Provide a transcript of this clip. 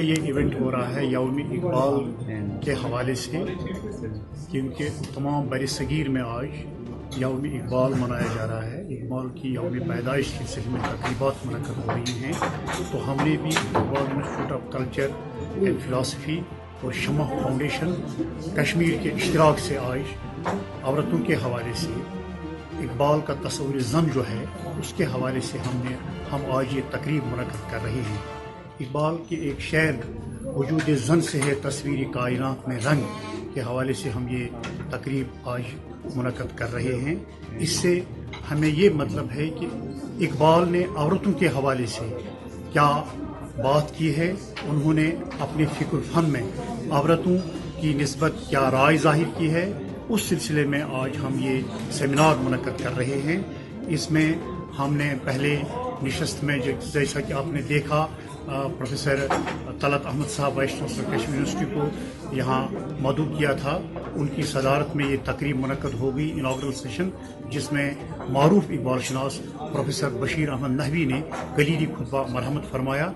ये इवेंट हो रहा है यौम इकबाल के हवाले से, क्योंकि तमाम बर सगीर में आज यौम इकबाल मनाया जा रहा है। इकबाल की यौम पैदाइश के सिलसिले में तकरीबात मुनक़्क़द हो रही हैं। तो हमने भी Iqbal institute of culture and philosophy और शमा फाउंडेशन कश्मीर के इश्तिराक से आज औरतों के हवाले से इकबाल का तस्वुर ज़न जो है उसके हवाले से हम आज ये तकरीब मुनक़्क़द कर रहे हैं। इकबाल के एक शेर वजूद ज़न से है तस्वीर कायनात में रंग के हवाले से हम ये तकरीब आज मुनक़्क़द कर रहे हैं। इससे हमें ये मतलब है कि इकबाल ने औरतों के हवाले से क्या बात की है, उन्होंने अपने फ़िक्र फ़न में औरतों की निस्बत क्या राय ज़ाहिर की है, उस सिलसिले में आज हम ये सेमिनार मुनक़्क़द कर रहे हैं। इसमें हमने पहले निशस्त में जैसा कि आपने देखा प्रोफेसर तलत अहमद साहब वाइस चांसलर कश्मीर यूनिवर्सिटी को यहाँ मदऊ किया था। उनकी सदारत में ये तकरीब मुनक़्क़द हो गई, इनाग्रल सेशन, जिसमें मारूफ इकबाल शनास प्रोफेसर बशीर अहमद नहवी ने कलीदी खुतबा मरहमत फरमाया।